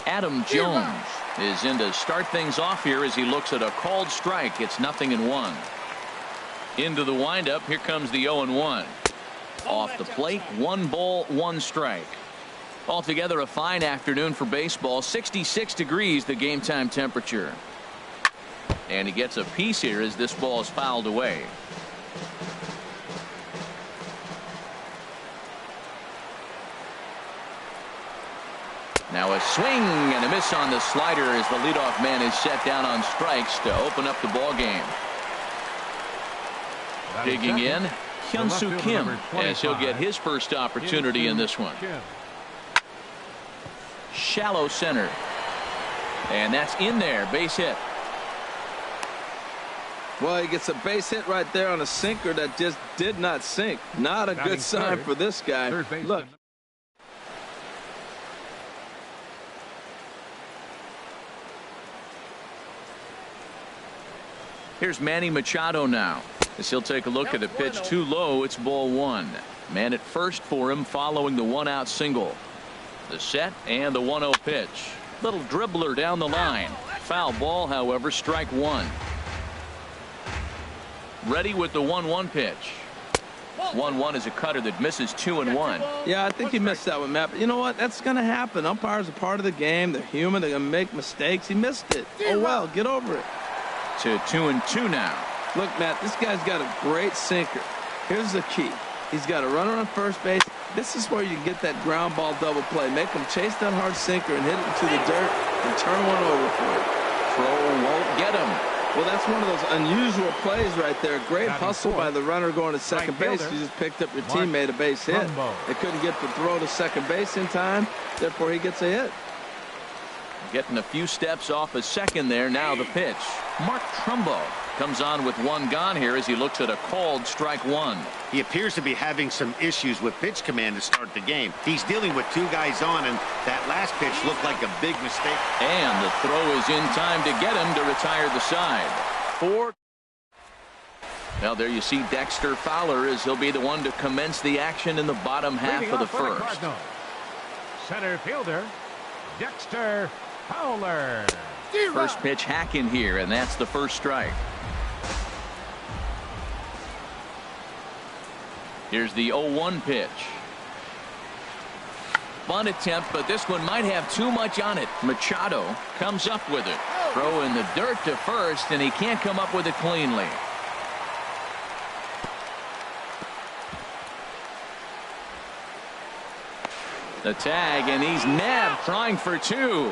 Adam Jones is in to start things off here as he looks at a called strike. It's 0-1. Into the windup. Here comes the 0-1. Off the plate, 1 ball, 1 strike. Altogether a fine afternoon for baseball. 66 degrees the game time temperature. And he gets a piece here as this ball is fouled away. Now a swing and a miss on the slider as the leadoff man is set down on strikes to open up the ball game. Digging in, Hyun-Soo Kim as he'll get his first opportunity in this one. Shallow center. And that's in there. Base hit. Well, he gets a base hit right there on a sinker that just did not sink. Not a good sign for this guy. Look. Here's Manny Machado now as he'll take a look at a pitch too low. It's ball 1. Man at first for him following the 1-out single. The set and the 1-0 pitch. Little dribbler down the line. Foul ball, however, strike 1. Ready with the 1-1 pitch. 1-1 is a cutter that misses 2-1. Yeah, I think he missed that one, Matt. But you know what? That's going to happen. Umpires are part of the game. They're human. They're going to make mistakes. He missed it. Oh, well, get over it. To 2-2 now. Look, Matt, this guy's got a great sinker. Here's the key. He's got a runner on first base. This is where you get that ground ball double play. Make him chase that hard sinker and hit it into the dirt and turn one over for it. Throw won't get him. Well, that's one of those unusual plays right there. Great hustle by the runner going to second base. You just picked up your teammate a base hit. They couldn't get the throw to second base in time. Therefore, he gets a hit. Getting a few steps off a second there. Now the pitch. Mark Trumbo comes on with 1 gone here as he looks at a called strike 1. He appears to be having some issues with pitch command to start the game. He's dealing with 2 guys on, and that last pitch looked like a big mistake. And the throw is in time to get him to retire the side. 4. Now there you see Dexter Fowler as he'll be the one to commence the action in the bottom half of the first. Center fielder Dexter Fowler. First pitch hack in here, and that's the first strike. Here's the 0-1 pitch. Bunt attempt, but this one might have too much on it. Machado comes up with it. Throw in the dirt to first, and he can't come up with it cleanly. The tag, and he's nabbed, trying for 2.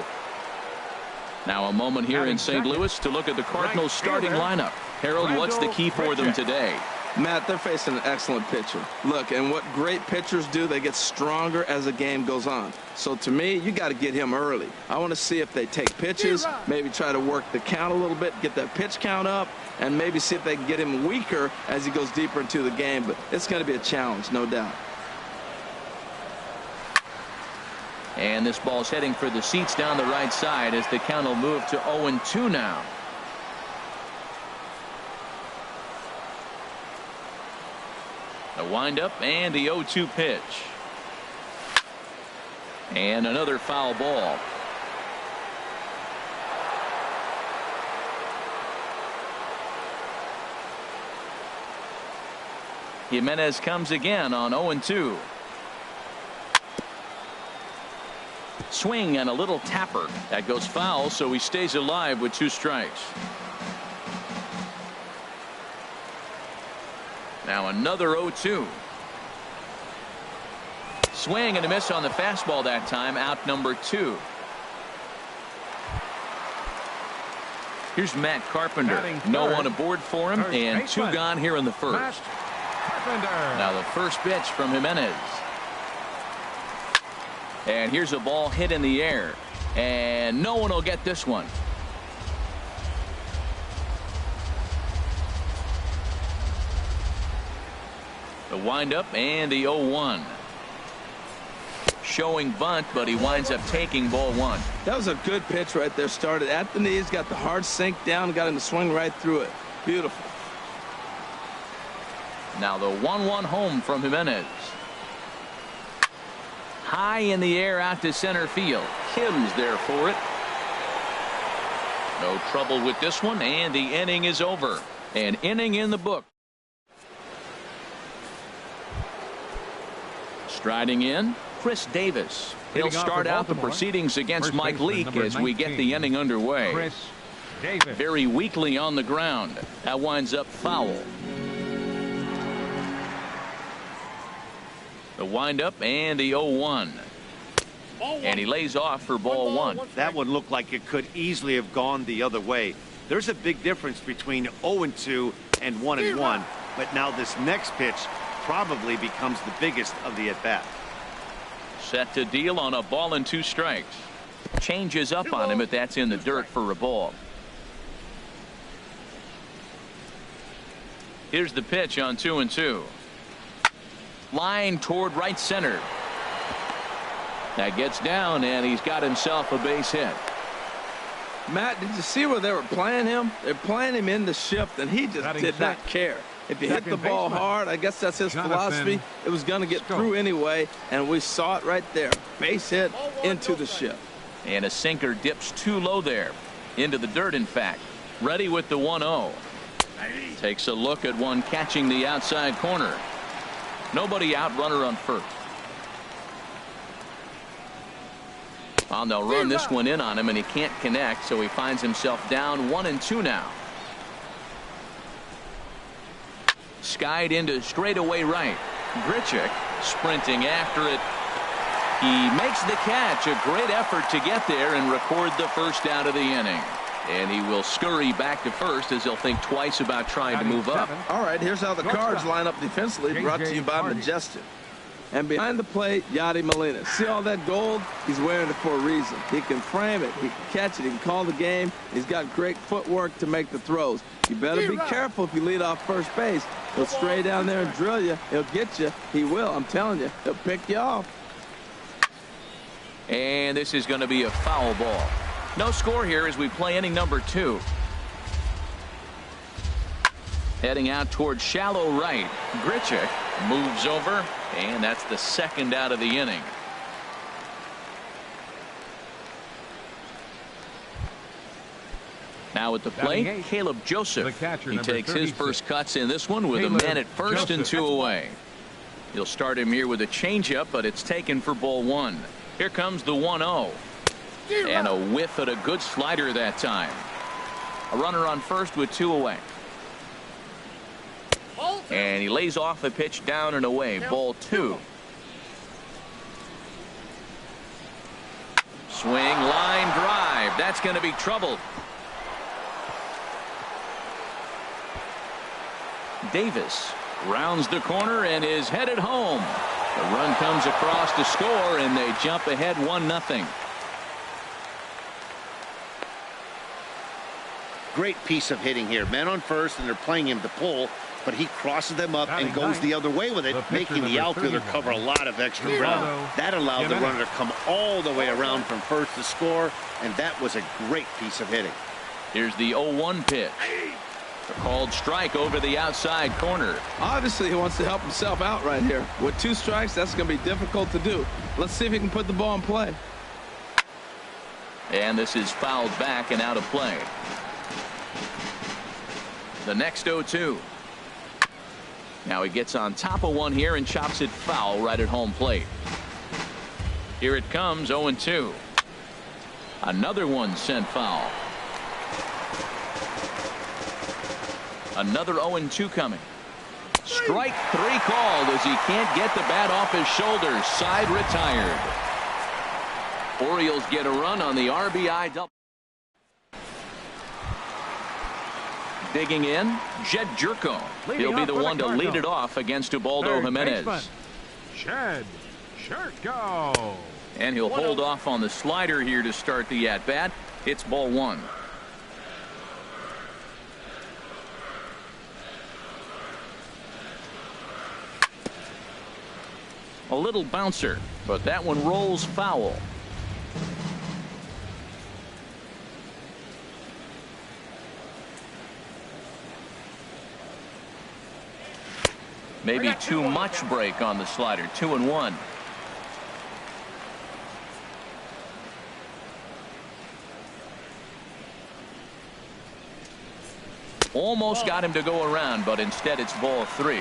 Now a moment here in St. Louis to look at the Cardinals starting lineup. Harold, what's the key for them today? Matt, they're facing an excellent pitcher. Look, and what great pitchers do, they get stronger as the game goes on. So to me, you got to get him early. I want to see if they take pitches, maybe try to work the count a little bit, get that pitch count up, and maybe see if they can get him weaker as he goes deeper into the game. But it's going to be a challenge, no doubt. And this ball's heading for the seats down the right side as the count will move to 0-2 now. The windup and the 0-2 pitch. And another foul ball. Jimenez comes again on 0-2. Swing and a little tapper. That goes foul, so he stays alive with 2 strikes. Now another 0-2. Swing and a miss on the fastball that time. Out number 2. Here's Matt Carpenter. No one aboard for him, and 2 gone here in the first. Now the first pitch from Jimenez. And here's a ball hit in the air, and no one will get this one. The windup and the 0-1. Showing bunt, but he winds up taking ball 1. That was a good pitch right there. Started at the knees, got the hard sink down, got him to swing right through it. Beautiful. Now the 1-1 home from Jimenez. high in the air out to center field. Kim's there for it. No trouble with this one, and the inning is over. An inning in the book. Striding in, Chris Davis. He'll start out the proceedings against Mike Leake as we get the inning underway. Chris Davis. Very weakly on the ground. That winds up foul. The windup and the 0-1. And he lays off for ball one. That one looked like it could easily have gone the other way. There's a big difference between 0-2 and 1-1. But now this next pitch probably becomes the biggest of the at-bat. Set to deal on a ball and 2 strikes. Changes up on him, but that's in the dirt for a ball. Here's the pitch on 2-2. Line toward right center. That gets down, and he's got himself a base hit. Matt, did you see where they were playing him? They're playing him in the shift, and he just did not care. If you hit the ball hard, I guess that's his philosophy. It was going to get through anyway, and we saw it right there. Base hit into the shift. And a sinker dips too low there. Into the dirt, in fact. Ready with the 1-0. Takes a look at one catching the outside corner. Nobody out, runner on first. Well, they'll run this one in on him, and he can't connect, so he finds himself down 1-2 now. Skied into straightaway right. Grichuk sprinting after it. He makes the catch. A great effort to get there and record the first out of the inning. And he will scurry back to first as he'll think twice about trying to move up. All right, here's how the Cards line up defensively, brought to you by Majestic. And behind the plate, Yadi Molina. See all that gold? He's wearing it for a reason. He can frame it, he can catch it, he can call the game. He's got great footwork to make the throws. You better be careful if you lead off first base. He'll stray down there and drill you. He'll get you. He will, I'm telling you. He'll pick you off. And this is going to be a foul ball. No score here as we play inning number 2. Heading out toward shallow right. Grichuk moves over, and that's the second out of the inning. Now at the plate, Caleb Joseph. He takes his first cuts in this one with a man at first and 2 away. He'll start him here with a changeup, but it's taken for ball 1. Here comes the 1-0. And a whiff at a good slider that time. A runner on first with 2 away. And he lays off a pitch down and away. Ball 2. Swing, line drive. That's going to be trouble. Davis rounds the corner and is headed home. The run comes across to score, and they jump ahead 1-0. Great piece of hitting here. Men on first, and they're playing him to pull, but he crosses them up and goes the other way with it, making the outfielder cover a lot of extra ground. That allowed the runner to come all the way around from first to score, and that was a great piece of hitting. Here's the 0-1 pitch. A called strike over the outside corner. Obviously, he wants to help himself out right here. With 2 strikes, that's going to be difficult to do. Let's see if he can put the ball in play. And this is fouled back and out of play. The next 0-2. Now he gets on top of one here and chops it foul right at home plate. Here it comes, 0-2. Another one sent foul. Another 0-2 coming. Strike 3 called as he can't get the bat off his shoulders. Side retired. Orioles get a run on the RBI double. Digging in, Jed Jerko. He'll be the one to lead it off against Ubaldo Jimenez. Jed Jerko. And he'll hold off on the slider here to start the at-bat. It's ball 1. A little bouncer, but that one rolls foul. Maybe too much break on the slider. 2-1. Almost got him to go around, but instead it's ball 3.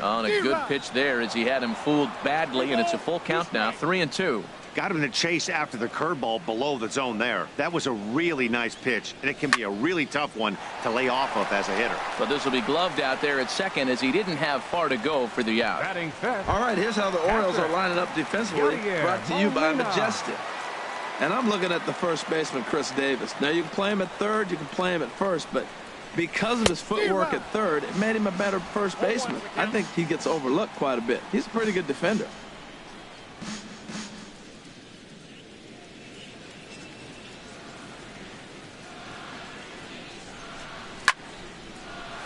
On a good pitch there as he had him fooled badly, and it's a full count now, 3-2. Got him to chase after the curveball below the zone there. That was a really nice pitch, and it can be a really tough one to lay off of as a hitter. But this will be gloved out there at second as he didn't have far to go for the out. Batting fifth. All right, here's how the Orioles are lining up defensively, brought to you by Majestic. And I'm looking at the first baseman, Chris Davis. Now, you can play him at third, you can play him at first, but because of his footwork at third, it made him a better first baseman. I think he gets overlooked quite a bit. He's a pretty good defender.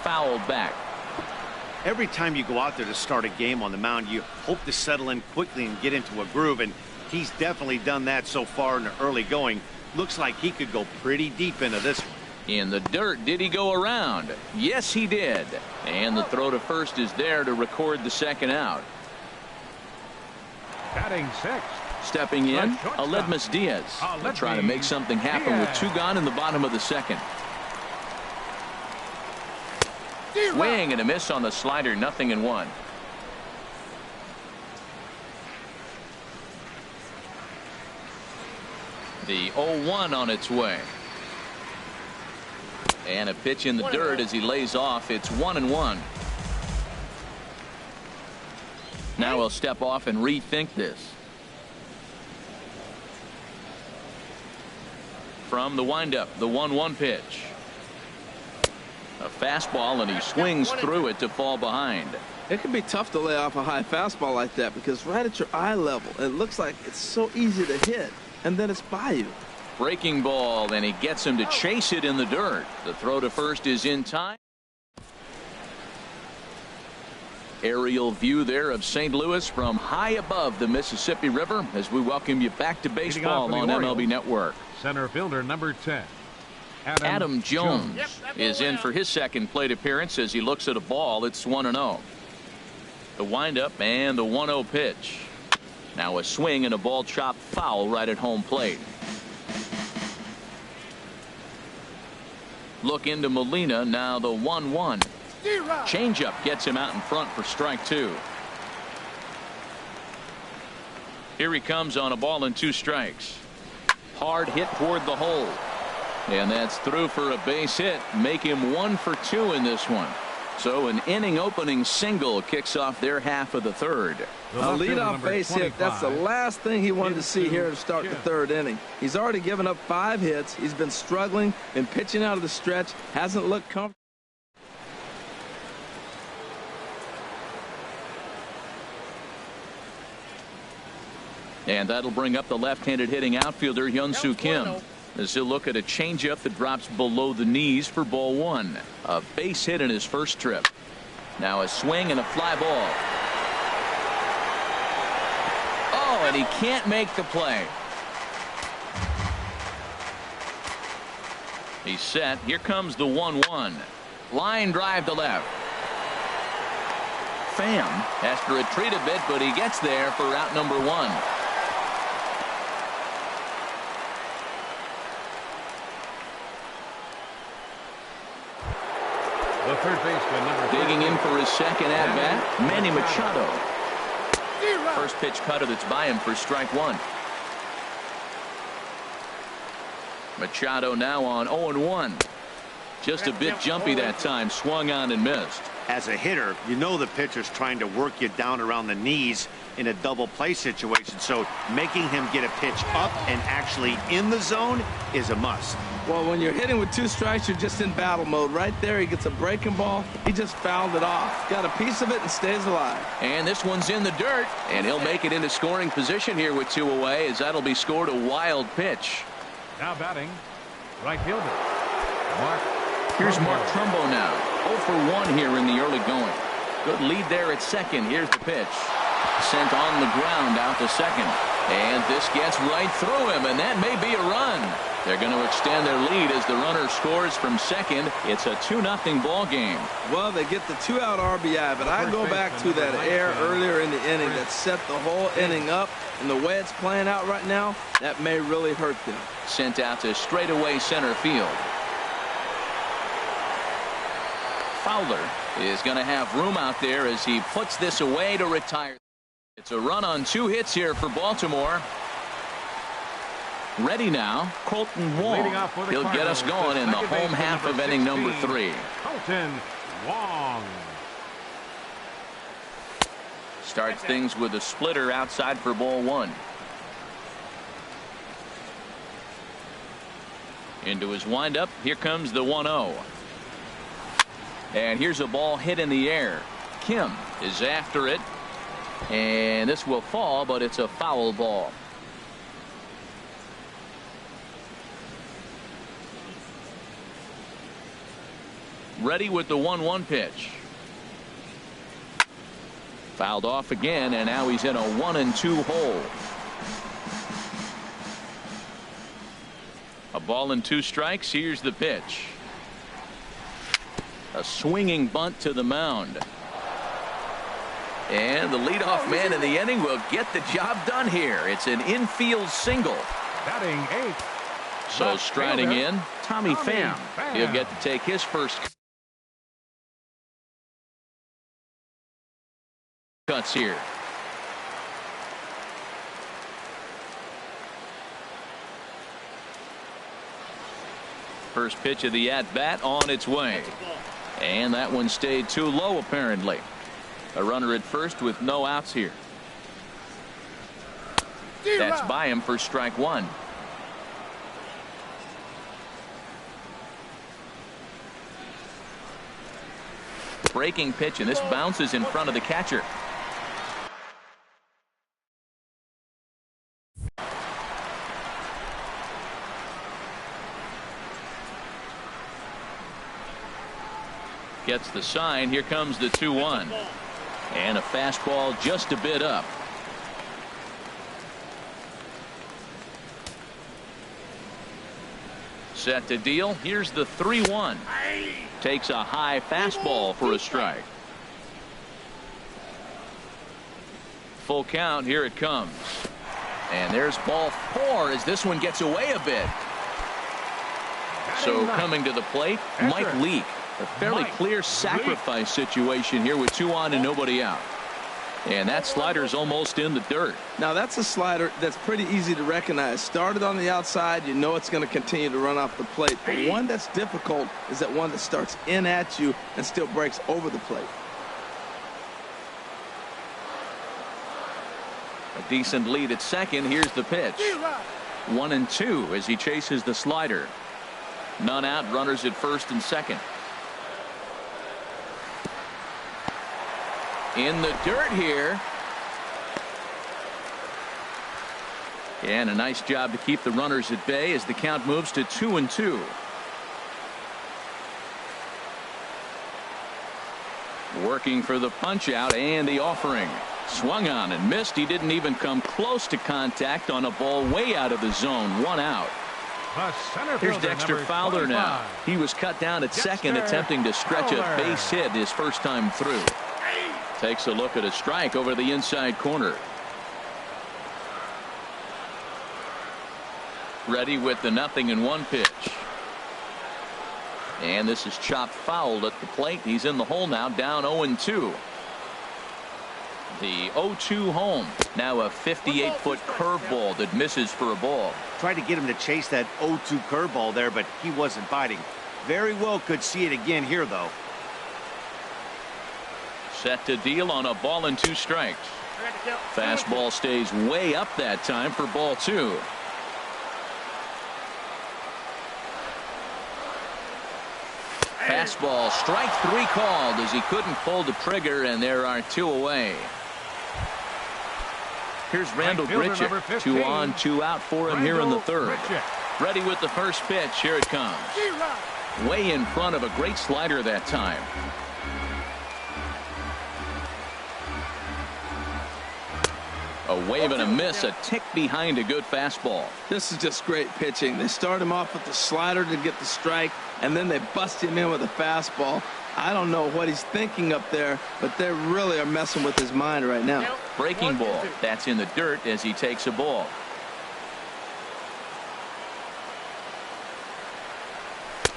Fouled back. Every time you go out there to start a game on the mound, you hope to settle in quickly and get into a groove, and he's definitely done that so far in the early going. Looks like he could go pretty deep into this one. In the dirt, did he go around? Yes, he did. And the throw to first is there to record the second out. Batting sixth. Stepping in, Aledmus Diaz. Trying to make something happen with 2 gone in the bottom of the second. Swing and a miss on the slider, 0-1. The 0-1 on its way. And a pitch in the dirt as he lays off. It's 1-1. Now he'll step off and rethink this. From the windup, the 1-1 pitch. A fastball, and he swings through it to fall behind. It can be tough to lay off a high fastball like that because right at your eye level, it looks like it's so easy to hit, and then it's by you. Breaking ball, and he gets him to chase it in the dirt. The throw to first is in time. Aerial view there of St. Louis from high above the Mississippi River as we welcome you back to baseball on MLB Network. Center fielder number 10. Adam Jones is in for his second plate appearance as he looks at a ball. It's 1-0. The windup and the 1-0 pitch. Now a swing and a ball chopped foul right at home plate. Look into Molina. Now the 1-1. Changeup gets him out in front for strike 2. Here he comes on a ball and 2 strikes. Hard hit toward the hole. And that's through for a base hit. Make him 1 for 2 in this one. So an inning opening single kicks off their half of the third. A leadoff base hit. That's the last thing he wanted to see here to start the third inning. He's already given up 5 hits. He's been struggling, been pitching out of the stretch, hasn't looked comfortable. And that'll bring up the left-handed hitting outfielder Hyun-Soo Kim as he'll look at a changeup that drops below the knees for ball 1. A base hit in his first trip. Now a swing and a fly ball. Oh, and he can't make the play. He's set. Here comes the 1-1. Line drive to left. Pham has to retreat a bit, but he gets there for out number 1. The third baseman number Digging in for his second at bat, Manny Machado. First pitch cutter that's by him for strike 1. Machado now on 0-1. Just a bit jumpy that time. Swung on and missed. As a hitter, you know the pitcher's trying to work you down around the knees in a double play situation, so making him get a pitch up and actually in the zone is a must. Well, when you're hitting with 2 strikes, you're just in battle mode. Right there, he gets a breaking ball. He just fouled it off. Got a piece of it and stays alive. And this one's in the dirt, and he'll make it into scoring position here with 2 away as that'll be scored a wild pitch. Now batting, right fielder Mark. Here's Mark Trumbo now. 0 for 1 here in the early going. Good lead there at second. Here's the pitch. Sent on the ground out to second. And this gets right through him, and that may be a run. They're going to extend their lead as the runner scores from second. It's a 2-0 ball game. Well, they get the 2-out RBI, but I go back to that error earlier in the inning that set the whole inning up, and the way it's playing out right now, that may really hurt them. Sent out to straightaway center field. Fowler is going to have room out there as he puts this away to retire. It's a run on 2 hits here for Baltimore. Ready now, Colton Wong. He'll get us going in the home half of inning number 3. Colton Wong starts things with a splitter outside for ball 1. Into his windup. Here comes the 1-0. And here's a ball hit in the air. Kim is after it. And this will fall, but it's a foul ball. Ready with the 1-1 pitch. Fouled off again, and now he's in a 1-2 hole. A ball and 2 strikes. Here's the pitch. A swinging bunt to the mound. And the leadoff man in the inning will get the job done here. It's an infield single. batting 8th. So striding in, Tommy Pham. He'll get to take his first cuts here. First pitch of the at-bat on its way. And that one stayed too low, apparently. A runner at first with no outs here. That's by him for strike 1. Breaking pitch, and this bounces in front of the catcher. Gets the sign. Here comes the 2-1. And a fastball just a bit up. Set to deal. Here's the 3-1. Takes a high fastball for a strike. Full count. Here it comes. And there's ball 4 as this one gets away a bit. So coming to the plate, Mike Leake. A fairly clear sacrifice situation here with 2 on and nobody out. And that slider's almost in the dirt. Now that's a slider that's pretty easy to recognize. Started on the outside, you know it's going to continue to run off the plate. But one that's difficult is that one that starts in at you and still breaks over the plate. A decent lead at second. Here's the pitch. 1-2 as he chases the slider. None out, runners at first and second. In the dirt here. And a nice job to keep the runners at bay as the count moves to 2-2. Working for the punch out and the offering. Swung on and missed. He didn't even come close to contact on a ball way out of the zone. 1 out. Here's Dexter Fowler now. He was cut down at second, attempting to stretch a base hit his first time through. Takes a look at a strike over the inside corner. Ready with the 0-1 pitch. And this is chopped fouled at the plate. He's in the hole now, down 0-2. The 0-2 home. Now a 58-foot curveball that misses for a ball. Tried to get him to chase that 0-2 curveball there, but he wasn't biting. Very well could see it again here, though. Set to deal on a ball and 2 strikes. Fastball stays way up that time for ball 2. Fastball, strike 3 called as he couldn't pull the trigger, and there are 2 away. Here's Randall Grichuk. 2 on, 2 out for him here in the third. Ready with the first pitch. Here it comes. Way in front of a great slider that time. A wave and a miss, a tick behind a good fastball. This is just great pitching. They start him off with the slider to get the strike, and then they bust him in with a fastball. I don't know what he's thinking up there, but they really are messing with his mind right now. Breaking ball. That's in the dirt as he takes a ball.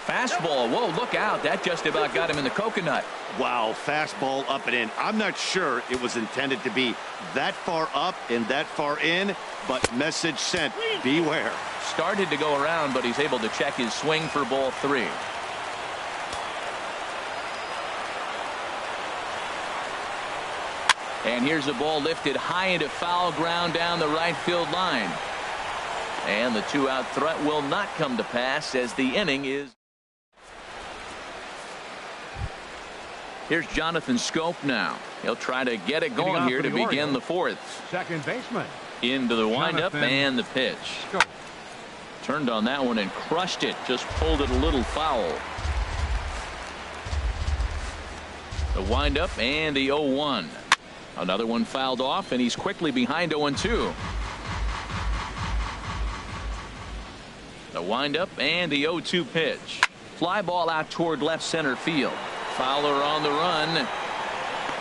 Fastball. Whoa, look out. That just about got him in the coconut. Wow, fastball up and in. I'm not sure it was intended to be that far up and that far in, but message sent. Beware. Started to go around, but he's able to check his swing for ball 3. And here's a ball lifted high into foul ground down the right field line. And the 2-out threat will not come to pass as the inning is. Here's Jonathan Scope now. He'll try to get it going here to begin the 4th. Second baseman. Into the windup and the pitch. Scope. Turned on that one and crushed it. Just pulled it a little foul. The windup and the 0-1. Another one fouled off, and he's quickly behind 0-2. The windup and the 0-2 pitch. Fly ball out toward left center field. Fowler on the run.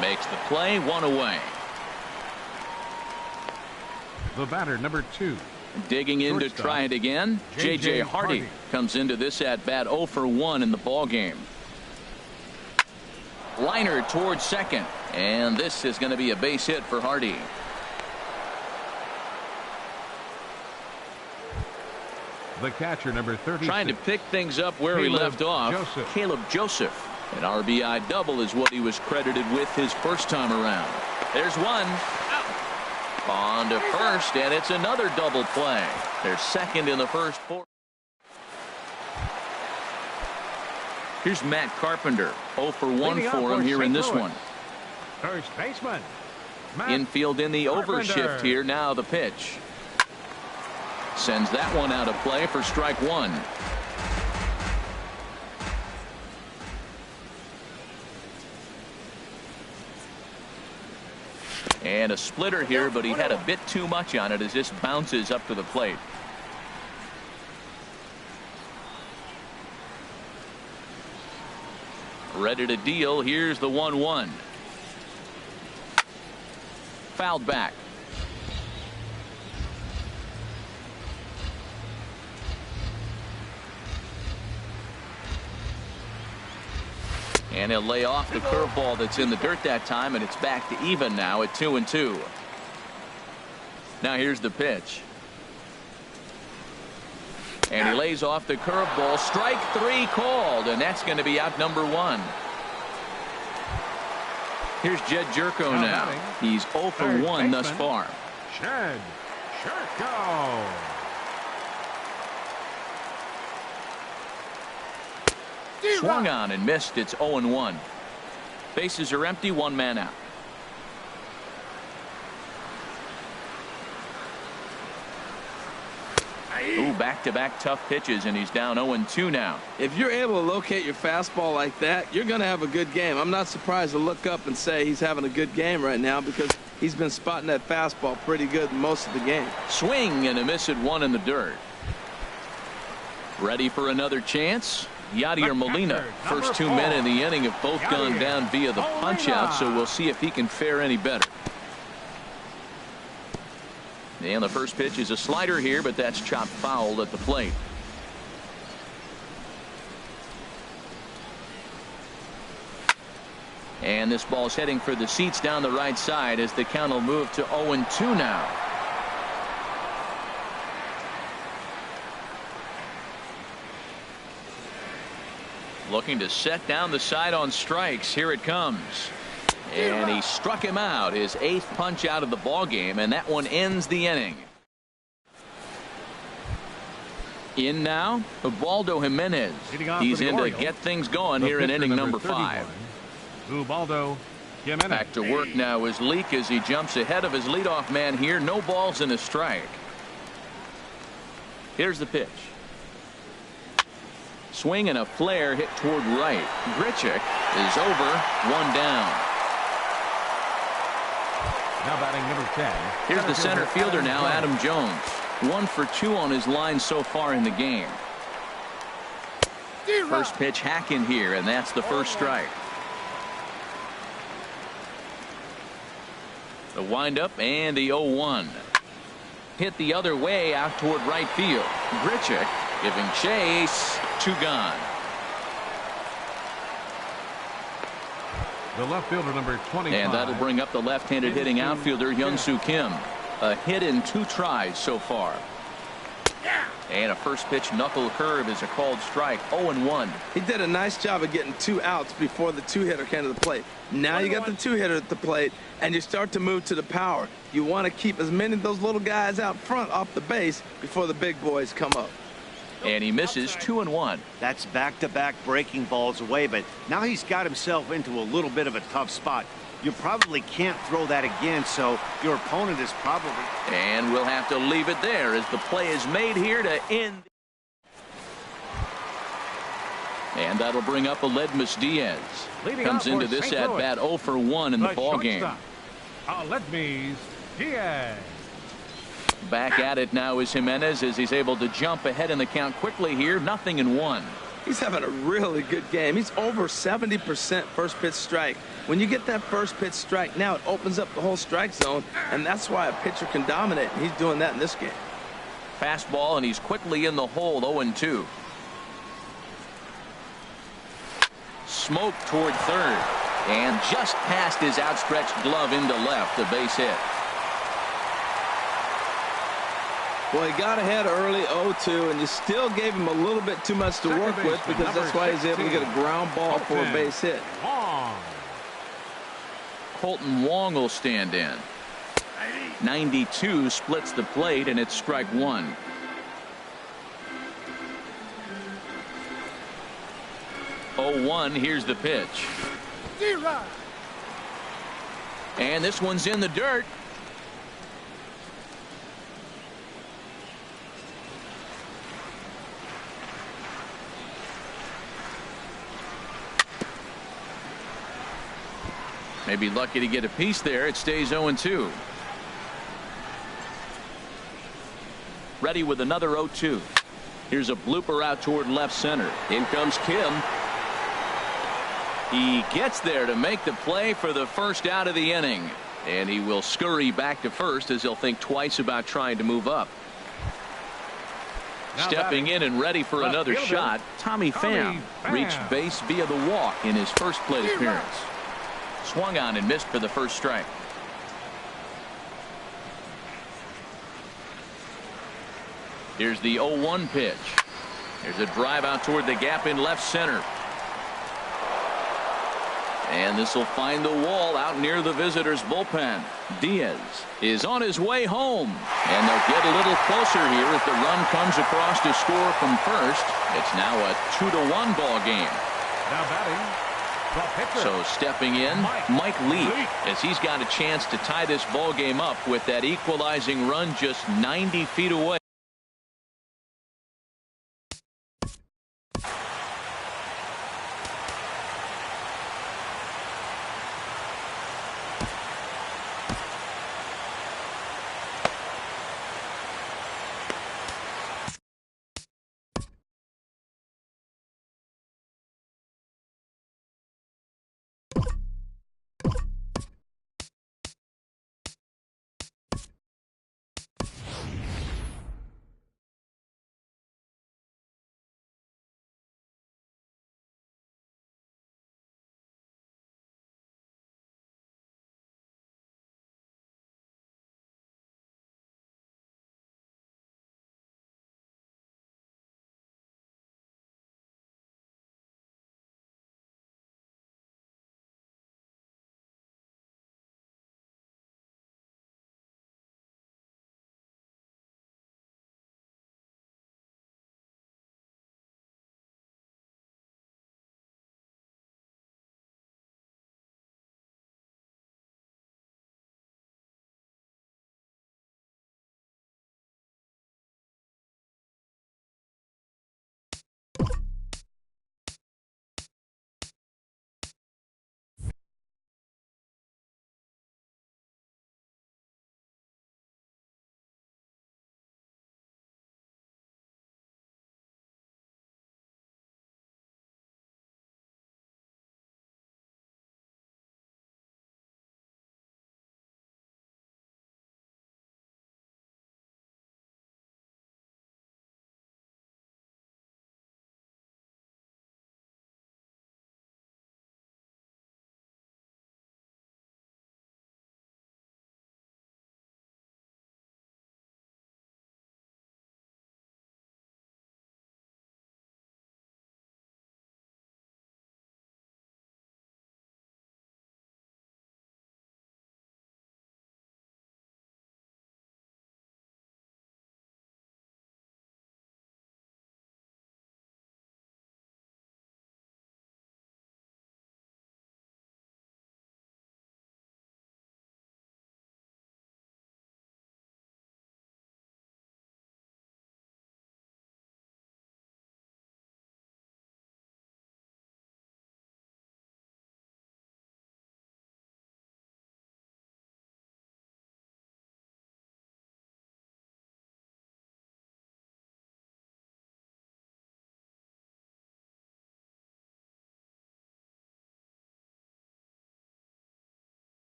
Makes the play, 1 away. The batter, number 2. Digging in to try it again. J.J. Hardy comes into this at bat 0 for 1 in the ball game. Liner towards second, and this is going to be a base hit for Hardy. The catcher, number 36. Trying to pick things up where he left off. Caleb Joseph. An RBI double is what he was credited with his first time around. There's one. On to first, and it's another double play. They're second in the first 4. Here's Matt Carpenter. 0 for 1 for him here in this one. First baseman. Infield in the overshift here. Now the pitch. Sends that one out of play for strike 1. And a splitter here, but he had a bit too much on it as this bounces up to the plate. Ready to deal. Here's the 1-1. Fouled back. And he'll lay off the curveball that's in the dirt that time, and it's back to even now at 2-2. Now here's the pitch. And he lays off the curveball. Strike 3 called, and that's going to be out number 1. Here's Jed Jerko now. He's 0 for 1 thus far. Jed Jerko. Swung on and missed. It's 0-1. Bases are empty. 1 man out. Ooh, back-to-back tough pitches, and he's down 0-2 now. If you're able to locate your fastball like that, you're going to have a good game. I'm not surprised to look up and say he's having a good game right now because he's been spotting that fastball pretty good most of the game. Swing and a miss at 1 in the dirt. Ready for another chance? Yadier Molina. First 2 men in the inning have both gone down via the punch-out, so we'll see if he can fare any better. And the first pitch is a slider here, but that's chopped foul at the plate. And this ball's heading for the seats down the right side as the count will move to 0-2 now. Looking to set down the side on strikes. Here it comes. And he struck him out, his 8th punch out of the ball game, and that one ends the inning. In now, Ubaldo Jimenez. He's in to get things going here in inning number 5. Ubaldo Jimenez. Back to work now is Leak as he jumps ahead of his leadoff man here. No balls and a strike. Here's the pitch. Swing and a flare hit toward right. Grichuk is over. 1 down. Now batting number 10. Here's the center fielder now, Adam Jones. 1 for 2 on his line so far in the game. First pitch hack in here, and that's the first strike. The windup and the 0-1. Hit the other way out toward right field. Grichuk giving chase. 2 gone. The left fielder number 25. And that'll bring up the left-handed hitting outfielder Hyun-Soo Kim. A hit in 2 tries so far. And a first pitch knuckle curve is a called strike. 0-1. He did a nice job of getting 2 outs before the 2-hitter came to the plate. Now you got the 2-hitter at the plate, and you start to move to the power. You want to keep as many of those little guys out front off the base before the big boys come up. And he misses. 2-1. That's back-to-back breaking balls away, but now he's got himself into a little bit of a tough spot. You probably can't throw that again, so your opponent is probably... And we'll have to leave it there as the play is made here to end. And that'll bring up Aledmus Diaz. Comes into this at-bat 0 for 1 in the ballgame. Aledmus Diaz. Back at it now is Jimenez as he's able to jump ahead in the count quickly here. 0-1. He's having a really good game. He's over 70% first pitch strike. When you get that first pitch strike, now it opens up the whole strike zone, and that's why a pitcher can dominate. And he's doing that in this game. Fastball, and he's quickly in the hole. 0-2. Smoke toward third, and just past his outstretched glove into left. A base hit. Well, he got ahead early, 0-2, and you still gave him a little bit too much to work with because that's why he's able to get a ground ball for a base hit. Colton Wong will stand in. 92 splits the plate, and it's strike 1. Here's the pitch. And this one's in the dirt. Maybe lucky to get a piece there. It stays 0-2. Ready with another 0-2. Here's a blooper out toward left center. In comes Kim. He gets there to make the play for the first out of the inning. And he will scurry back to first as he'll think twice about trying to move up. Stepping in and ready for another shot, Tommy Pham reached base via the walk in his first plate appearance. Swung on and missed for the first strike. Here's the 0-1 pitch. There's a drive out toward the gap in left center. And this will find the wall out near the visitors' bullpen. Diaz is on his way home. And they'll get a little closer here as the run comes across to score from first. It's now a 2-1 ball game. Now batting. So stepping in, Mike Lee, as he's got a chance to tie this ball game up with that equalizing run just 90 feet away.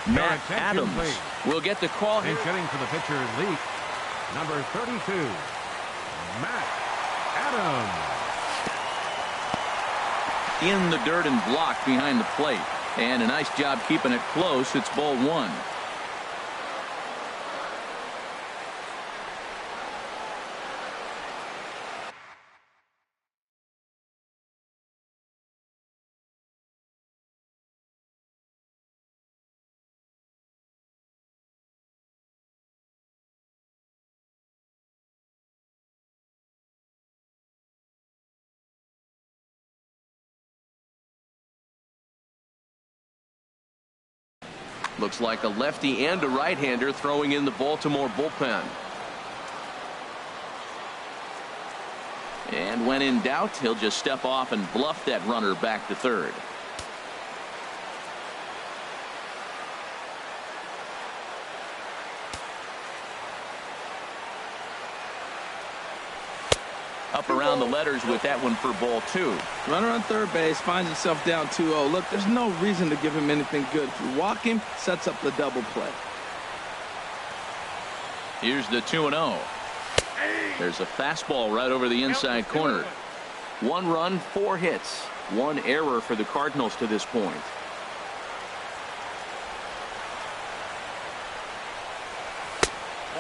Matt Adams will get the call here. Hitting for the pitcher, Leak. Number 32, Matt Adams. In the dirt and blocked behind the plate. And a nice job keeping it close. It's ball one. Looks like a lefty and a right-hander throwing in the Baltimore bullpen. And when in doubt, he'll just step off and bluff that runner back to third. Up around the letters with that one for ball two. Runner on third base finds himself down 2-0. Look, there's no reason to give him anything good. If you walk him, sets up the double play. Here's the 2-0. There's a fastball right over the inside corner. 1 run, 4 hits. 1 error for the Cardinals to this point.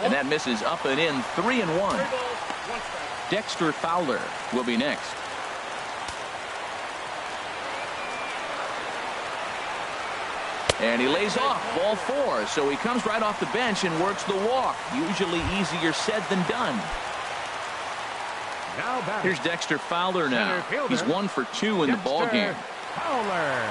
And that misses up and in. 3-1. Dexter Fowler will be next. And he lays off ball 4, so he comes right off the bench and works the walk. Usually easier said than done. Here's Dexter Fowler now. He's 1 for 2 in the ball game. Fowler.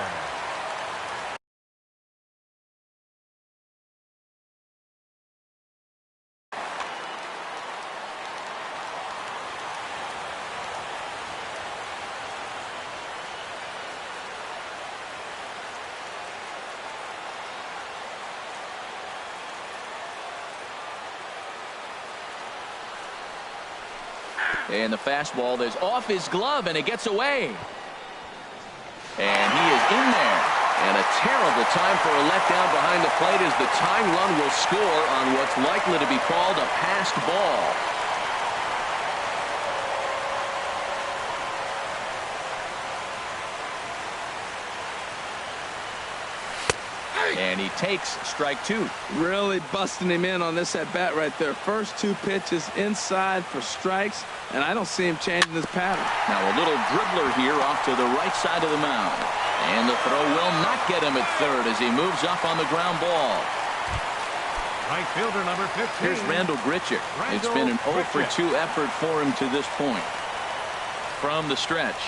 And the fastball is off his glove, and it gets away. And he is in there. And a terrible time for a letdown behind the plate as the tying run will score on what's likely to be called a passed ball. And he takes strike 2. Really busting him in on this at bat right there. First 2 pitches inside for strikes, and I don't see him changing his pattern. Now a little dribbler here off to the right side of the mound. And the throw will not get him at third as he moves up on the ground ball. Right fielder number 15. Here's Randall Grichuk. It's been an 0 for 2 effort for him to this point. From the stretch.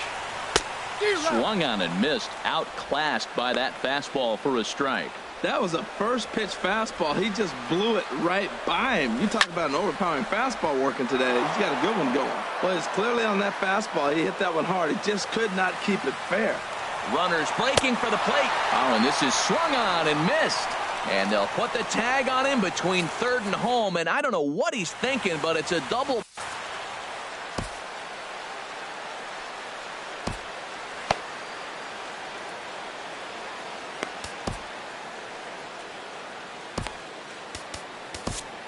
Swung on and missed. Outclassed by that fastball for a strike. That was a first pitch fastball. He just blew it right by him. You talk about an overpowering fastball working today. He's got a good one going. Well, it's clearly on that fastball. He hit that one hard. He just could not keep it fair. Runners breaking for the plate. Oh, and this is swung on and missed. And they'll put the tag on him between third and home. And I don't know what he's thinking, but it's a double.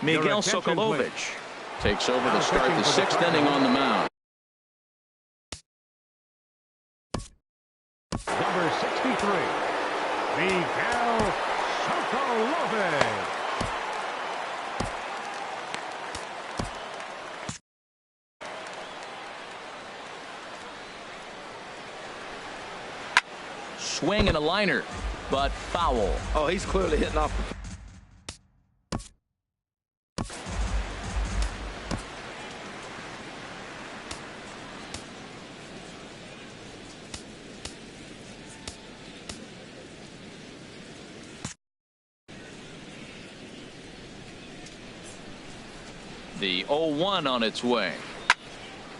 Miguel Sokolovich takes over to start the 6th inning on the mound. Number 63, Miguel Sokolovich. Swing and a liner, but foul. Oh, he's clearly hitting off the. The 0-1 on its way.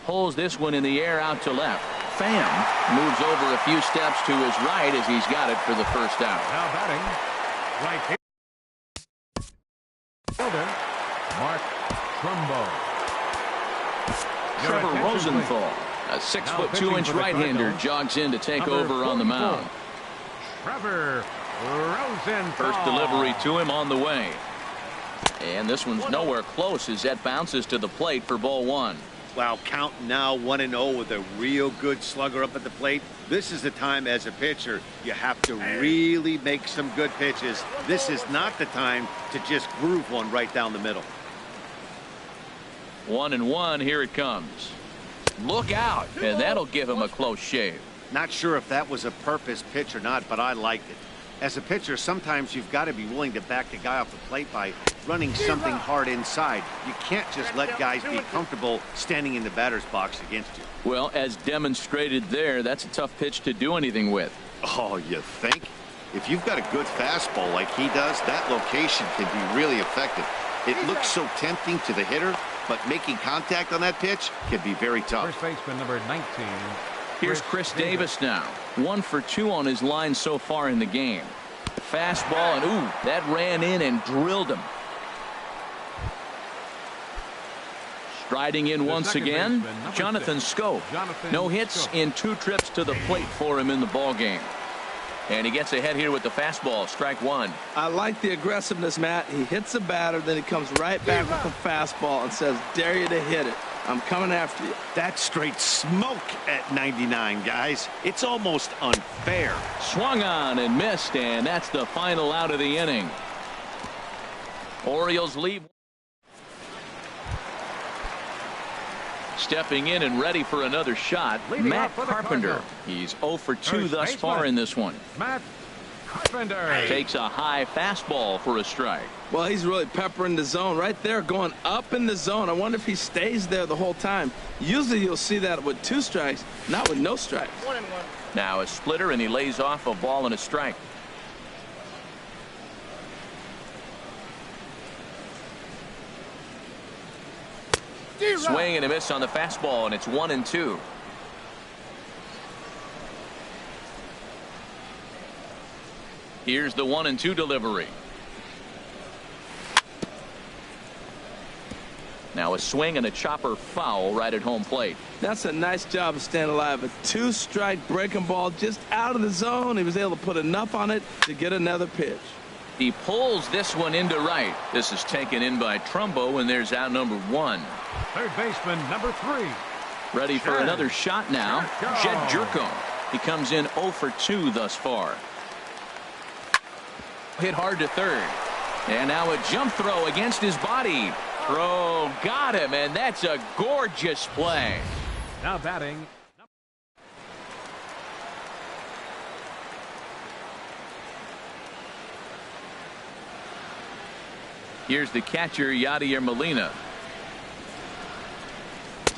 Pulls this one in the air out to left. Pham moves over a few steps to his right as he's got it for the first out. Now batting, right fielder, Mark Trumbo. Trevor Rosenthal, a 6'2" right-hander, jogs in to take over on the mound. Trevor First delivery to him on the way. And this one's nowhere close as that bounces to the plate for ball one. Wow, count now 1-0 with a real good slugger up at the plate. This is the time as a pitcher you have to really make some good pitches. This is not the time to just groove one right down the middle. 1-1, here it comes. Look out, and that'll give him a close shave. Not sure if that was a purpose pitch or not, but I liked it. As a pitcher, sometimes you've got to be willing to back the guy off the plate by running something hard inside. You can't just let guys be comfortable standing in the batter's box against you. Well, as demonstrated there, that's a tough pitch to do anything with. Oh, you think? If you've got a good fastball like he does, that location can be really effective. It looks so tempting to the hitter, but making contact on that pitch can be very tough. First baseman number 19. Here's Chris Davis now. 1 for 2 on his line so far in the game. Fastball, and ooh, that ran in and drilled him. Striding in once again, Jonathan Schoop. No hits in 2 trips to the plate for him in the ball game. And he gets ahead here with the fastball, strike one. I like the aggressiveness, Matt. He hits the batter, then he comes right back with the fastball and says, dare you to hit it. I'm coming after you. That's straight smoke at 99, guys. It's almost unfair. Swung on and missed, and that's the final out of the inning. Orioles lead. Stepping in and ready for another shot, Matt Carpenter. He's 0 for 2 thus far in this one. Matt Carpenter takes a high fastball for a strike. Well, he's really peppering the zone right there, going up in the zone. I wonder if he stays there the whole time. Usually you'll see that with 2 strikes, not with no strikes. 1-1. Now a splitter, and he lays off a ball and a strike. Swing and a miss on the fastball, and it's 1-2. Here's the 1-2 delivery. Now a swing and a chopper foul right at home plate. That's a nice job of staying alive. A 2-strike breaking ball just out of the zone. He was able to put enough on it to get another pitch. He pulls this one into right. This is taken in by Trumbo, and there's out number 1. Third baseman number 3. Ready for another shot now. Jed Jerko. He comes in 0 for 2 thus far. Hit hard to third. And now a jump throw against his body. Throw got him, and that's a gorgeous play. Now batting. Here's the catcher, Yadier Molina.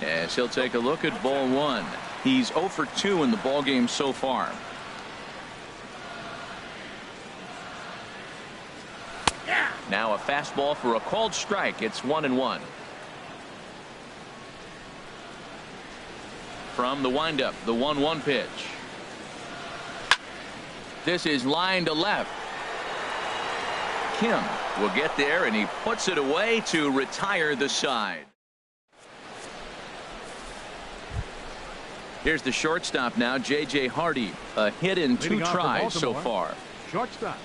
As he'll take a look at ball 1. He's 0 for 2 in the ball game so far. Now a fastball for a called strike. It's 1-1. From the windup, the 1-1 pitch. This is line to left. Kim will get there, and he puts it away to retire the side. Here's the shortstop now, J.J. Hardy. A hit in 2 tries so far. Shortstop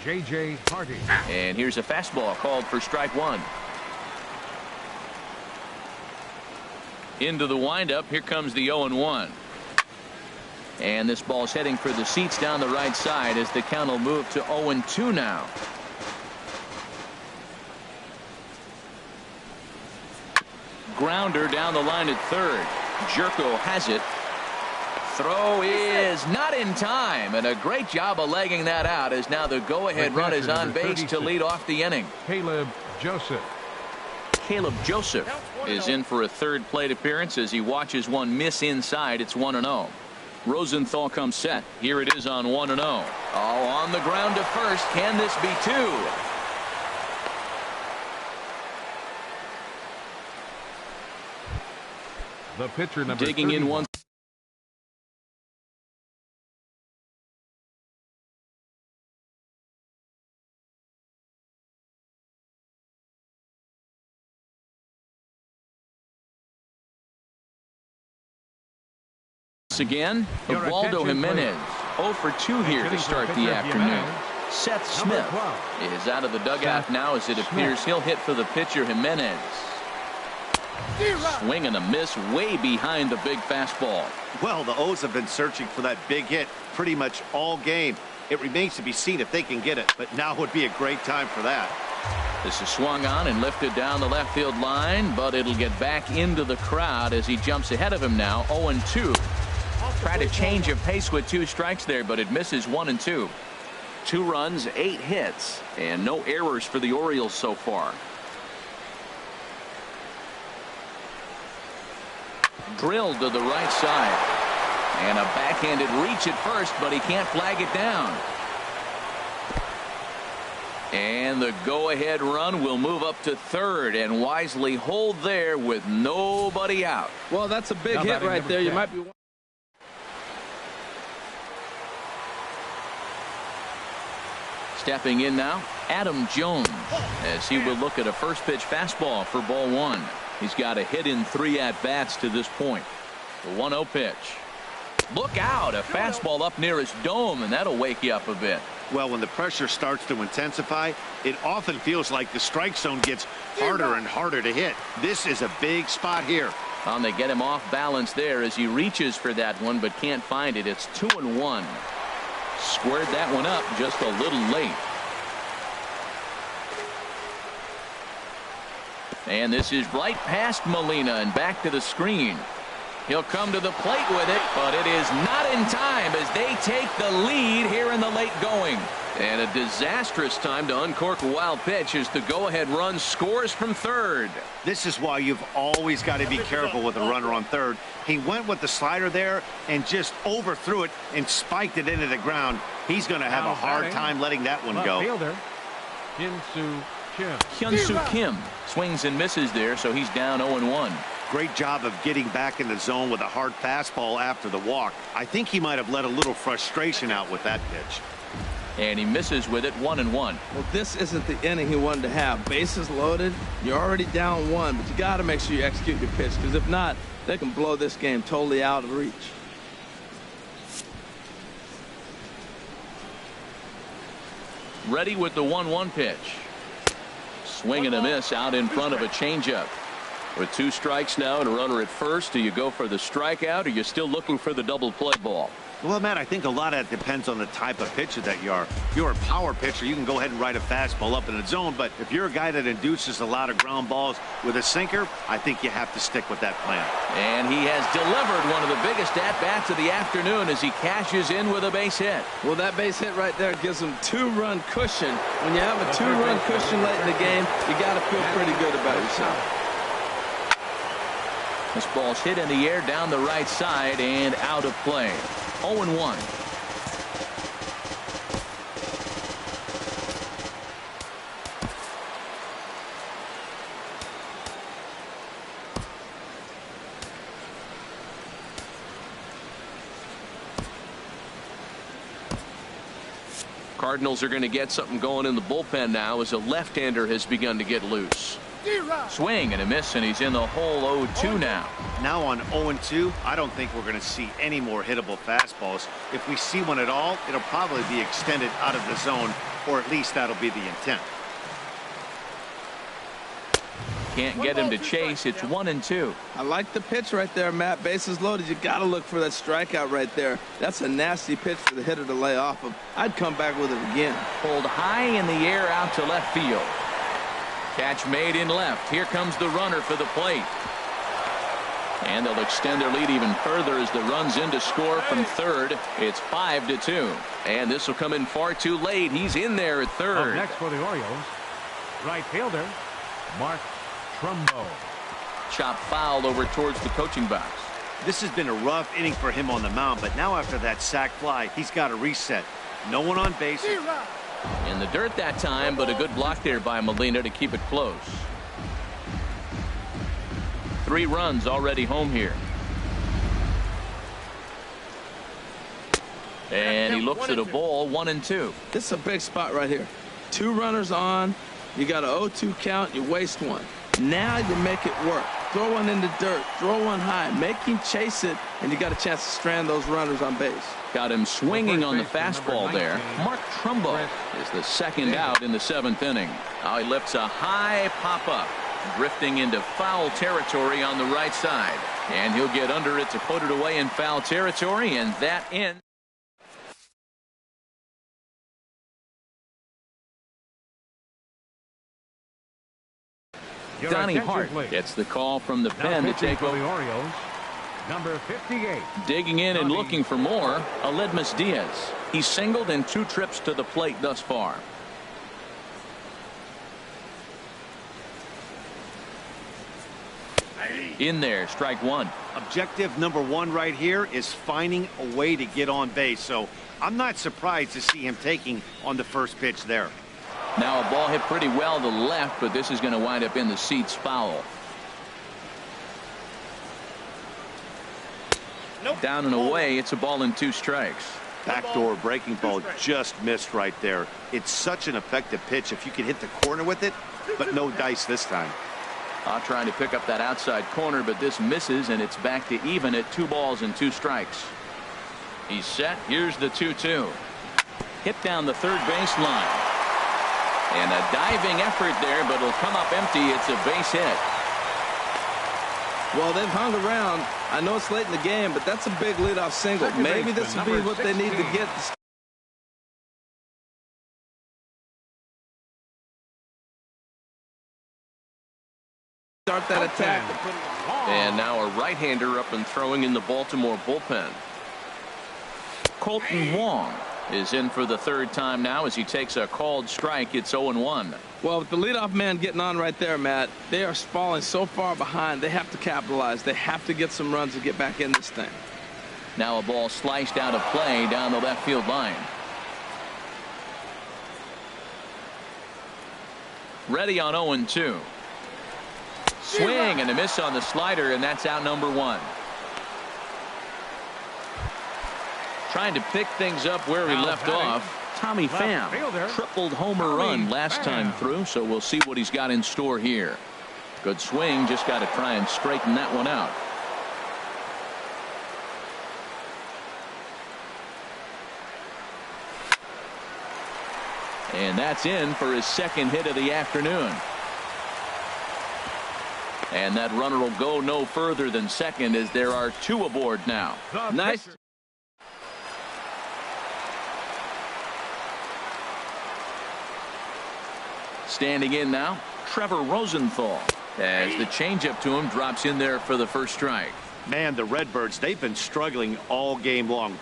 J.J. Hardy. And here's a fastball called for strike 1. Into the windup. Here comes the 0-1. And this ball's heading for the seats down the right side as the count will move to 0-2 now. Grounder down the line at third. Jerko has it. Throw is not in time, and a great job of legging that out as now the go-ahead run is on base to lead off the inning. Caleb Joseph. Caleb Joseph is in for a third plate appearance as he watches one miss inside. It's 1-0. Rosenthal comes set. Here it is on 1-0. Oh, on the ground to first. Can this be 2? The pitcher number digging 31. in one. Again, Ubaldo Jimenez. 0 for 2 here to start the afternoon. Seth Smith is out of the dugout now, as it appears he'll hit for the pitcher Jimenez. Swing and a miss way behind the big fastball. Well, the O's have been searching for that big hit pretty much all game. It remains to be seen if they can get it, but now would be a great time for that. This is swung on and lifted down the left field line, but it'll get back into the crowd as he jumps ahead of him now. 0-2. Try to change of pace with 2 strikes there, but it misses. 1-2. 2 runs, 8 hits, and no errors for the Orioles so far. Drilled to the right side, and a backhanded reach at first, but he can't flag it down. And the go-ahead run will move up to third and wisely hold there with nobody out. Well, that's a big hit right there. You might be. Stepping in now, Adam Jones, as he will look at a first pitch fastball for ball 1. He's got a hit in 3 at-bats to this point. The 1-0 pitch. Look out, a fastball up near his dome, and that'll wake you up a bit. Well, when the pressure starts to intensify, it often feels like the strike zone gets harder and harder to hit. This is a big spot here. And they get him off balance there as he reaches for that one, but can't find it. It's 2-1. Squared that one up just a little late. And this is right past Molina and back to the screen. He'll come to the plate with it, but it is not in time as they take the lead here in the late going. And a disastrous time to uncork a wild pitch as the go-ahead run scores from third. This is why you've always got to be careful with a runner on third. He went with the slider there and just overthrew it and spiked it into the ground. He's going to have a hard time letting that one go. Hyun-Soo Kim swings and misses there, so he's down 0-1. Great job of getting back in the zone with a hard fastball after the walk. I think he might have let a little frustration out with that pitch. And he misses with it. 1-1. Well, this isn't the inning he wanted to have. Bases loaded. You're already down 1, but you got to make sure you execute your pitch, because if not, they can blow this game totally out of reach. Ready with the 1-1 pitch. Swing and a miss out in front of a changeup. With 2 strikes now and a runner at first, do you go for the strikeout, or are you still looking for the double play ball? Well, Matt, I think a lot of that depends on the type of pitcher that you are. If you're a power pitcher, you can go ahead and ride a fastball up in the zone. But if you're a guy that induces a lot of ground balls with a sinker, I think you have to stick with that plan. And he has delivered one of the biggest at-bats of the afternoon as he cashes in with a base hit. Well, that base hit right there gives him 2-run cushion. When you have a 2-run cushion late in the game, you got to feel pretty good about yourself. This ball's hit in the air down the right side and out of play. 0-1. Cardinals are going to get something going in the bullpen now as a left-hander has begun to get loose. Swing and a miss, and he's in the hole. 0-2 now. Now on 0-2, I don't think we're going to see any more hittable fastballs. If we see one at all, it'll probably be extended out of the zone, or at least that'll be the intent. Can't get him to chase. It's 1-2. I like the pitch right there, Matt. Bases loaded. You got to look for that strikeout right there. That's a nasty pitch for the hitter to lay off of. I'd come back with it again. Pulled high in the air out to left field. Catch made in left. Here comes the runner for the plate. And they'll extend their lead even further as the run's in to score from third. It's 5-2. And this will come in far too late. He's in there at third. Up next for the Orioles, right fielder, Mark Trumbo. Chop foul over towards the coaching box. This has been a rough inning for him on the mound, but now after that sac fly, he's got to reset. No one on base. In the dirt that time, but a good block there by Molina to keep it close. 3 runs already home here. And he looks at a ball. 1-2. This is a big spot right here. 2 runners on. You got an 0-2 count. You waste 1. Now you make it work. Throw one in the dirt. Throw one high. Make him chase it, and you got a chance to strand those runners on base. Got him swinging on the fastball there. Mark Trumbo is the second out in the 7th inning. Now he lifts a high pop-up, drifting into foul territory on the right side. And he'll get under it to put it away in foul territory, and that ends. Donnie Hart gets the call from the pen to take over. Orioles, number 58. Digging in and looking for more, Aledmus Diaz. He's singled in 2 trips to the plate thus far. In there, strike one. Objective number 1 right here is finding a way to get on base. So I'm not surprised to see him taking on the first pitch there. Now a ball hit pretty well to the left, but this is going to wind up in the seats foul. Nope. Down and away, it's a ball and 2 strikes. Backdoor breaking ball just missed right there. It's such an effective pitch if you can hit the corner with it, but no dice this time. Trying to pick up that outside corner, but this misses, and it's back to even at 2 balls and 2 strikes. He's set. Here's the 2-2. Hit down the third baseline. And a diving effort there, but it'll come up empty. It's a base hit. Well, they've hung around. I know it's late in the game, but that's a big leadoff single. Maybe this will be what they need to get. Start that attack. And now a right-hander up and throwing in the Baltimore bullpen. Colton Wong is in for the 3rd time now as he takes a called strike. It's 0-1. Well, with the leadoff man getting on right there, Matt, they are falling so far behind. They have to capitalize. They have to get some runs to get back in this thing. Now a ball sliced out of play down the left field line. Ready on 0-2. Swing and a miss on the slider, and that's out number 1. Trying to pick things up where he left off. Tommy Pham, tripled homer run last time through, so we'll see what he's got in store here. Good swing, just got to try and straighten that one out. And that's in for his 2nd hit of the afternoon. And that runner will go no further than second as there are 2 aboard now. Nice. Standing in now, Trevor Rosenthal, as the changeup to him drops in there for the 1st strike. Man, the Redbirds, they've been struggling all game long.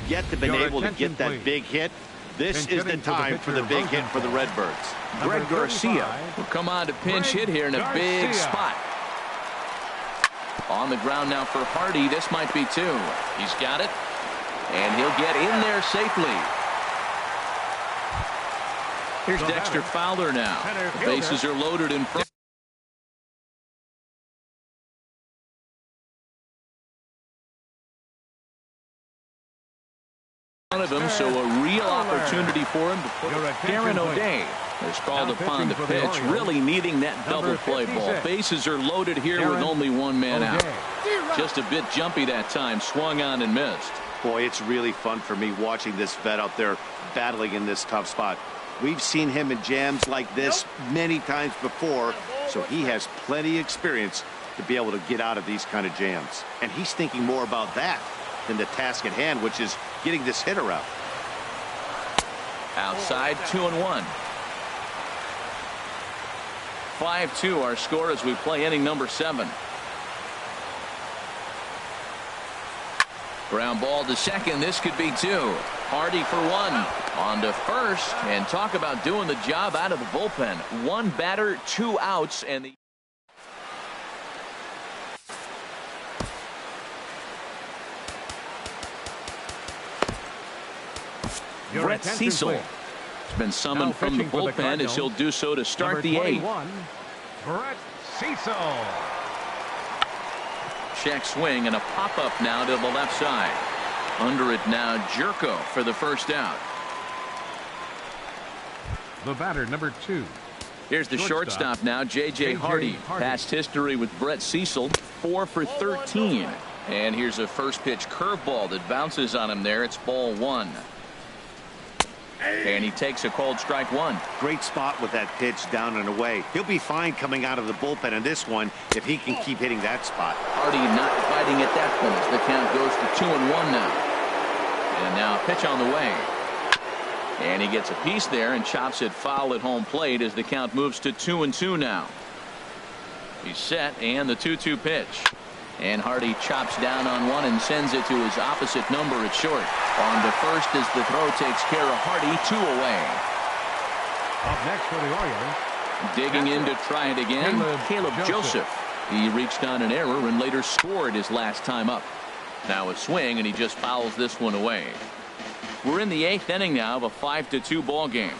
Yet to been able to get that big hit. This is the time for the big hit for the Redbirds. Greg Garcia will come on to pinch hit here in a big spot. On the ground now for Hardy. This might be 2. He's got it, and he'll get in there safely. Here's Dexter Fowler now. The bases are loaded in front of him, so a real opportunity for him to put Darren O'Day is called upon to pitch, really needing that double play ball. Bases are loaded here with only 1 man out. Just a bit jumpy that time, swung on and missed. Boy, it's really fun for me watching this vet out there battling in this tough spot. We've seen him in jams like this many times before, so he has plenty of experience to be able to get out of these kind of jams. And he's thinking more about that than the task at hand, which is getting this hitter out. Outside, 2-1. 5-2 our score as we play inning number 7. Ground ball to second. This could be 2. Hardy for 1. On to first, and talk about doing the job out of the bullpen. 1 batter, 2 outs, and the Brett Cecil has been summoned from the bullpen as he'll do so to start the eighth. Brett Cecil. Check swing and a pop-up now to the left side. Under it now, Jerko for the first out. The batter, number 2. Here's the shortstop now, J.J. Hardy. Past history with Brett Cecil, 4 for 13. And here's a first pitch curveball that bounces on him there. It's ball 1. And he takes a called strike 1. Great spot with that pitch down and away. He'll be fine coming out of the bullpen in this one if he can keep hitting that spot. Hardy not fighting at that point as the count goes to 2-1 now. And now a pitch on the way. And he gets a piece there and chops it foul at home plate as the count moves to 2-2 now. He's set and the 2-2 pitch. And Hardy chops down on one and sends it to his opposite number at short. On to first as the throw takes care of Hardy, 2 away. Up next for the Orioles. Digging in to try it again, Caleb Joseph. He reached on an error and later scored his last time up. Now a swing and he just fouls this one away. We're in the 8th inning now of a 5-2 ball game.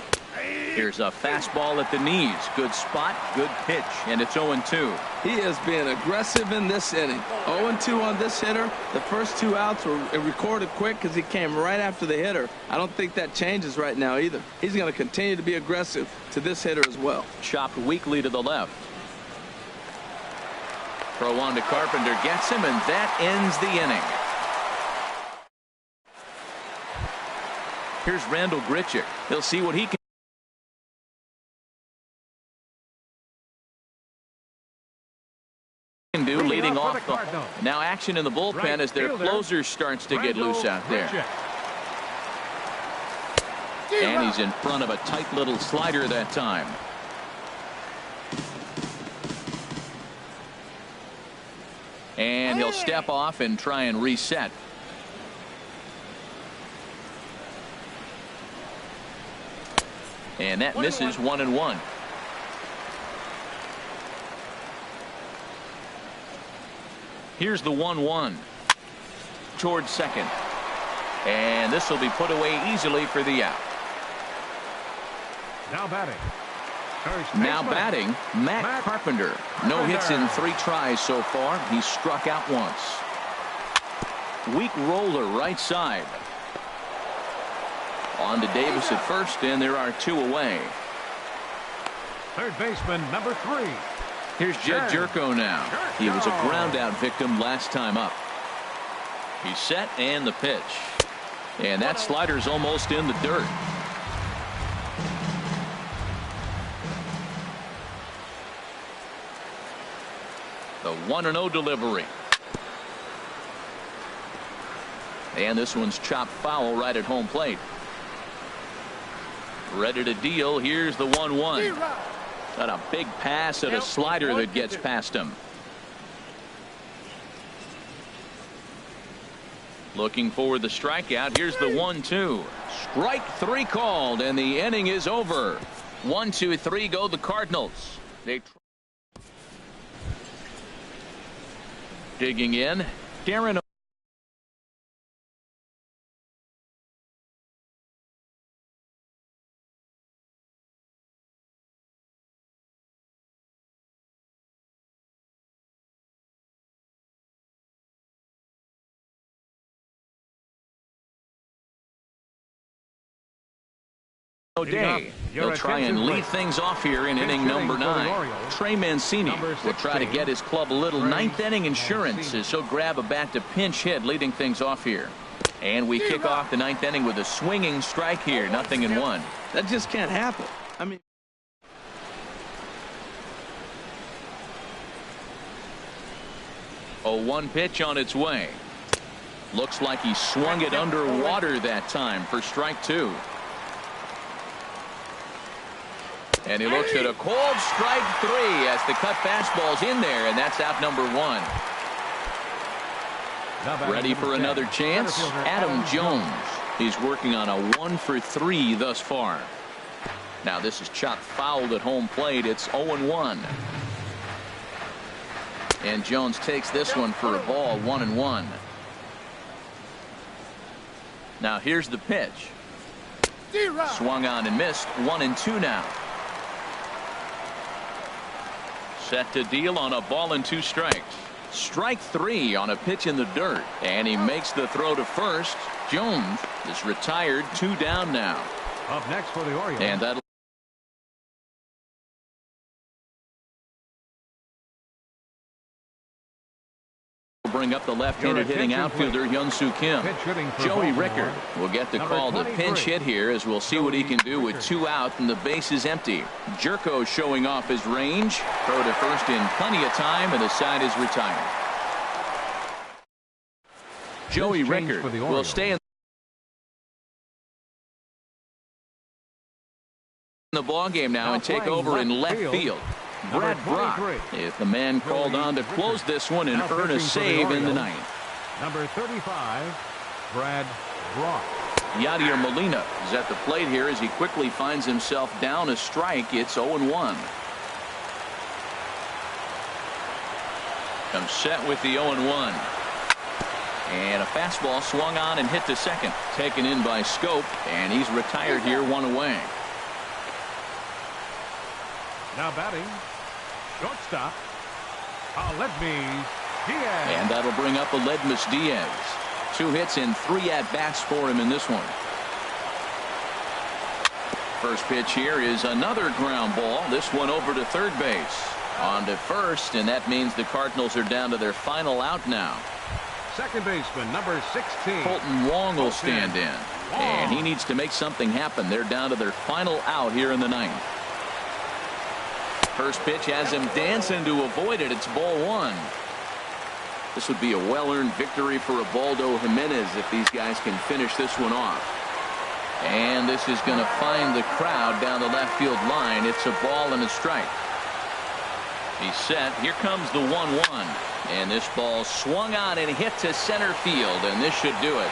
Here's a fastball at the knees. Good spot, good pitch, and it's 0-2. He is being aggressive in this inning. 0-2 on this hitter. The first 2 outs were recorded quick because he came right after the hitter. I don't think that changes right now either. He's going to continue to be aggressive to this hitter as well. Chopped weakly to the left. Throw on to Carpenter, gets him, and that ends the inning. Here's Randall Grichuk. He'll see what he can do leading off the now action in the bullpen as their closer starts to get loose out there. And he's in front of a tight little slider that time. And he'll step off and try and reset. And that misses 1-1. Here's the 1-1 towards second. And this will be put away easily for the out. Now batting. Now batting, Matt Carpenter. No hits in 3 tries so far. He's struck out once. Weak roller right side. On to Davis at first, and there are 2 away. Third baseman, number 3. Here's Jed Jerko now. He was a ground out victim last time up. He's set and the pitch. And that slider's almost in the dirt. The 1-0 delivery. And this one's chopped foul right at home plate. Ready to deal. Here's the 1-1. Got a big pass at a slider that gets past him. Looking for the strikeout. Here's the 1-2. Strike 3 called, and the inning is over. 1-2-3 go the Cardinals. They digging in. Darren. Day. He'll try and lead things off here in inning number 9. Trey Mancini will try to get his club a little 9th inning insurance as he'll grab a bat to pinch hit, leading things off here. And we kick off the 9th inning with a swinging strike here. 0-1. That just can't happen. I mean, a 1 pitch on its way. Looks like he swung it underwater that time for strike 2. And he looks at a cold strike 3 as the cut fastball's in there, and that's out number 1. Ready for another chance? Adam Jones. He's working on a 1 for 3 thus far. Now this is chopped fouled at home plate. It's 0-1. And Jones takes this one for a ball. 1-1. Now here's the pitch. Swung on and missed. 1-2 now. Set to deal on a ball and 2 strikes. Strike 3 on a pitch in the dirt, and he makes the throw to first. Jones is retired. 2 down now. Up next for the Orioles. And that'll bring up the left-handed hitting outfielder Hyun-Soo Kim. Joey Rickard will get the call to pinch hit here, as we'll see what he can do with 2 out and the base is empty. Jerko showing off his range. Throw to first in plenty of time, and the side is retired. Joey Rickard will stay in the ball game now and take over in left field. Brad Brock is the man called on to close this one and earn a save in the ninth. Number 35, Brad Brock. Yadier Molina is at the plate here as he quickly finds himself down a strike. It's 0-1. Comes set with the 0-1. And a fastball swung on and hit to second. Taken in by Scope, and he's retired here, 1 away. Now batting, shortstop, Aledmys Diaz. And that'll bring up Aledmys Diaz. 2 hits and 3 at-bats for him in this one. First pitch here is another ground ball. This one over to third base. On to first, and that means the Cardinals are down to their final out now. Second baseman, number 16. Colton Wong will stand in. And he needs to make something happen. They're down to their final out here in the ninth. First pitch has him dancing to avoid it. It's ball 1. This would be a well-earned victory for Ubaldo Jimenez if these guys can finish this one off. And this is going to find the crowd down the left field line. It's a ball and a strike. He's set. Here comes the 1-1. And this ball swung on and hit to center field, and this should do it.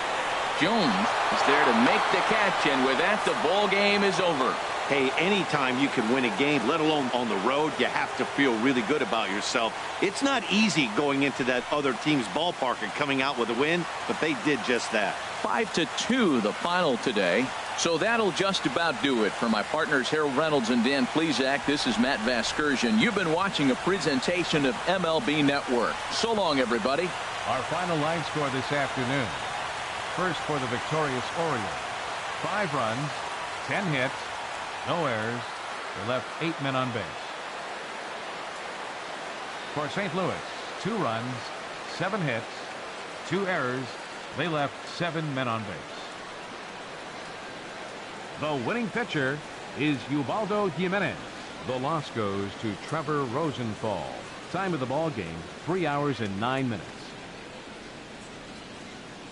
Jones is there to make the catch, and with that, the ball game is over. Hey, anytime you can win a game, let alone on the road, you have to feel really good about yourself. It's not easy going into that other team's ballpark and coming out with a win, but they did just that. 5-2 the final today. So that'll just about do it. For my partners Harold Reynolds and Dan Plesac, this is Matt Vasgersian. You've been watching a presentation of MLB Network. So long, everybody. Our final line score this afternoon. First for the victorious Orioles. 5 runs, 10 hits, no errors. They left 8 men on base. For St. Louis, 2 runs, 7 hits, 2 errors. They left 7 men on base. The winning pitcher is Ubaldo Jimenez. The loss goes to Trevor Rosenthal. Time of the ball game, 3 hours and 9 minutes.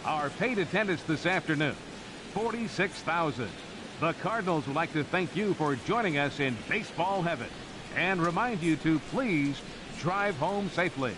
Our paid attendance this afternoon, 46,000. The Cardinals would like to thank you for joining us in baseball heaven and remind you to please drive home safely.